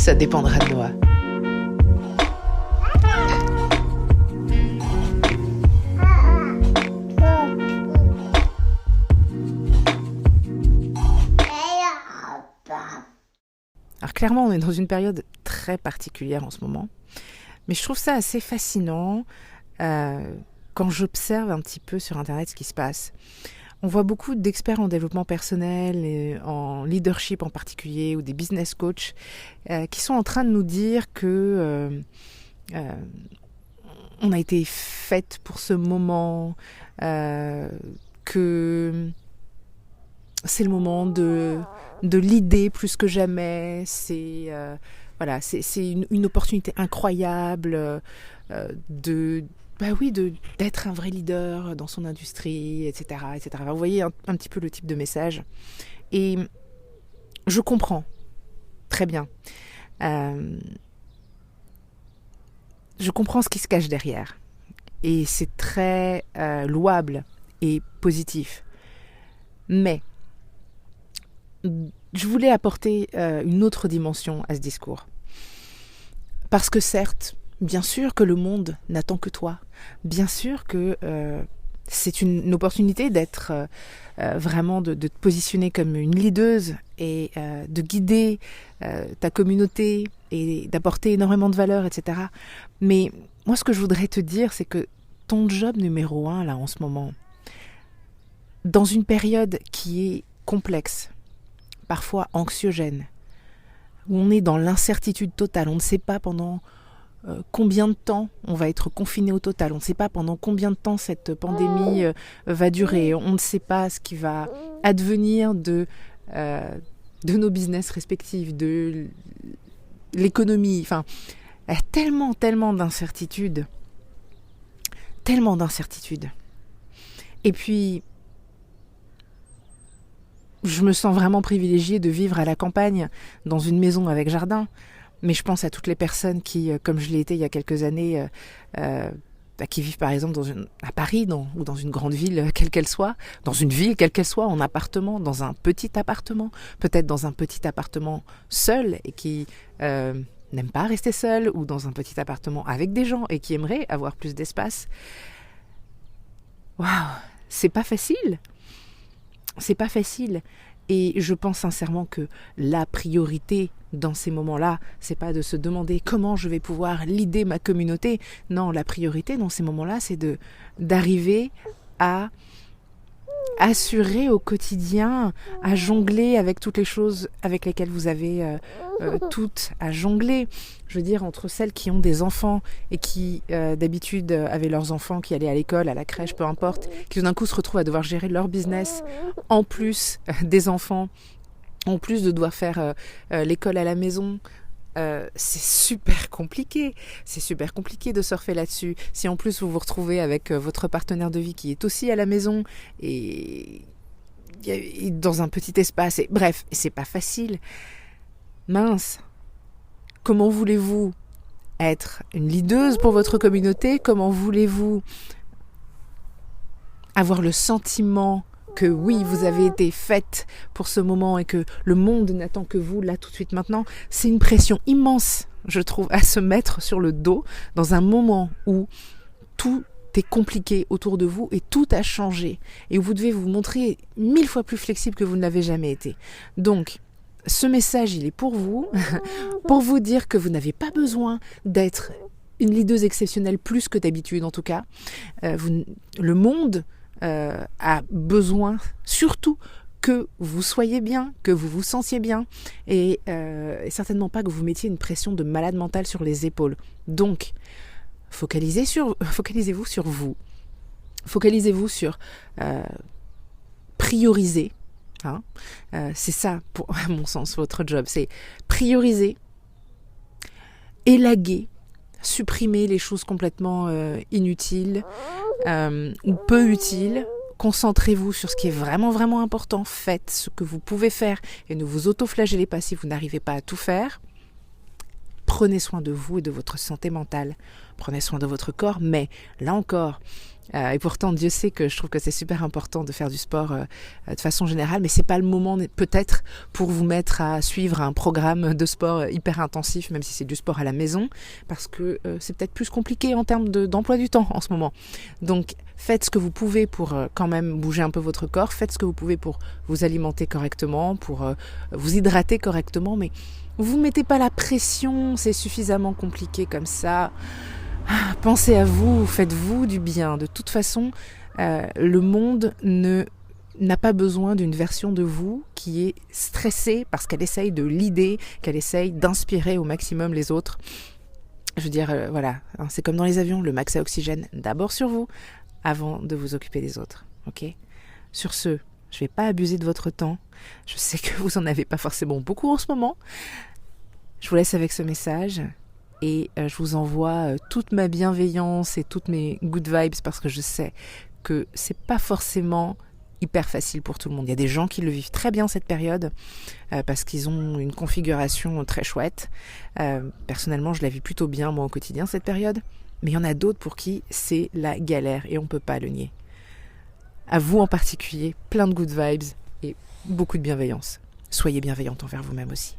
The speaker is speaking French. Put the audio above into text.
Ça dépendra de moi. Alors clairement, on est dans une période très particulière en ce moment, mais je trouve ça assez fascinant quand j'observe un petit peu sur Internet ce qui se passe. On voit beaucoup d'experts en développement personnel, et en leadership en particulier, ou des business coachs, qui sont en train de nous dire que on a été faite pour ce moment, que c'est le moment de l'idée plus que jamais. C'est une opportunité incroyable d'être un vrai leader dans son industrie, etc., etc. Vous voyez un petit peu le type de message. Et je comprends très bien. Je comprends ce qui se cache derrière. Et c'est très louable et positif. Mais je voulais apporter une autre dimension à ce discours. Parce que certes, bien sûr que le monde n'attend que toi. Bien sûr que c'est une opportunité d'être vraiment, de te positionner comme une leaduse et de guider ta communauté et d'apporter énormément de valeur, etc. Mais moi, ce que je voudrais te dire, c'est que ton job numéro 1, là, en ce moment, dans une période qui est complexe, parfois anxiogène, où on est dans l'incertitude totale, on ne sait pas pendant combien de temps on va être confiné au total, on ne sait pas pendant combien de temps cette pandémie va durer, on ne sait pas ce qui va advenir de nos business respectifs, de l'économie, enfin, il y a tellement d'incertitudes, et puis je me sens vraiment privilégiée de vivre à la campagne, dans une maison avec jardin. Mais je pense à toutes les personnes qui, comme je l'ai été il y a quelques années, qui vivent par exemple à Paris ou dans une grande ville, quelle qu'elle soit, dans une ville, quelle qu'elle soit, en appartement, dans un petit appartement, peut-être dans un petit appartement seul et qui n'aiment pas rester seul, ou dans un petit appartement avec des gens et qui aimeraient avoir plus d'espace. Waouh, c'est pas facile. C'est pas facile. Et je pense sincèrement que la priorité dans ces moments-là, c'est pas de se demander comment je vais pouvoir leader ma communauté. Non, la priorité dans ces moments-là, c'est d'arriver à assurer au quotidien, à jongler avec toutes les choses avec lesquelles vous avez toutes à jongler. Je veux dire, entre celles qui ont des enfants et qui d'habitude avaient leurs enfants qui allaient à l'école, à la crèche, peu importe, qui tout d'un coup se retrouvent à devoir gérer leur business en plus des enfants, en plus de devoir faire l'école à la maison. C'est super compliqué de surfer là-dessus. Si en plus vous vous retrouvez avec votre partenaire de vie qui est aussi à la maison et dans un petit espace, et bref, c'est pas facile. Mince, comment voulez-vous être une leaduse pour votre communauté? Comment voulez-vous avoir le sentiment que oui, vous avez été faite pour ce moment et que le monde n'attend que vous, là, tout de suite, maintenant? C'est une pression immense, je trouve, à se mettre sur le dos dans un moment où tout est compliqué autour de vous et tout a changé et où vous devez vous montrer 1000 fois plus flexible que vous ne l'avez jamais été. Donc, ce message, il est pour vous, pour vous dire que vous n'avez pas besoin d'être une leaduse exceptionnelle plus que d'habitude, en tout cas. Le monde a besoin surtout que vous soyez bien, que vous vous sentiez bien et certainement pas que vous mettiez une pression de malade mental sur les épaules. Donc, focalisez-vous sur vous. Focalisez-vous sur prioriser. C'est ça, à mon sens, votre job. C'est prioriser, élaguer, supprimer les choses complètement inutiles ou peu utiles. Concentrez-vous sur ce qui est vraiment, vraiment important. Faites ce que vous pouvez faire et ne vous auto-flagellez pas si vous n'arrivez pas à tout faire. prenez soin de vous et de votre santé mentale. Prenez soin de votre corps, mais là encore, et pourtant Dieu sait que je trouve que c'est super important de faire du sport de façon générale, mais c'est pas le moment peut-être pour vous mettre à suivre un programme de sport hyper intensif, même si c'est du sport à la maison, parce que c'est peut-être plus compliqué en termes d'emploi du temps en ce moment. Donc faites ce que vous pouvez pour quand même bouger un peu votre corps, faites ce que vous pouvez pour vous alimenter correctement, pour vous hydrater correctement, mais vous ne mettez pas la pression, c'est suffisamment compliqué comme ça. Pensez à vous, faites-vous du bien. De toute façon, le monde n'a pas besoin d'une version de vous qui est stressée parce qu'elle essaye de l'idée, qu'elle essaye d'inspirer au maximum les autres. Je veux dire, voilà, hein, c'est comme dans les avions, le max à oxygène d'abord sur vous avant de vous occuper des autres. Ok ? Sur ce, je ne vais pas abuser de votre temps. Je sais que vous n'en avez pas forcément beaucoup en ce moment. Je vous laisse avec ce message. Et je vous envoie toute ma bienveillance et toutes mes good vibes parce que je sais que c'est pas forcément hyper facile pour tout le monde. Il y a des gens qui le vivent très bien cette période parce qu'ils ont une configuration très chouette. Personnellement, je la vis plutôt bien moi au quotidien cette période. Mais il y en a d'autres pour qui c'est la galère et on peut pas le nier. À vous en particulier, plein de good vibes et beaucoup de bienveillance. Soyez bienveillante envers vous-même aussi.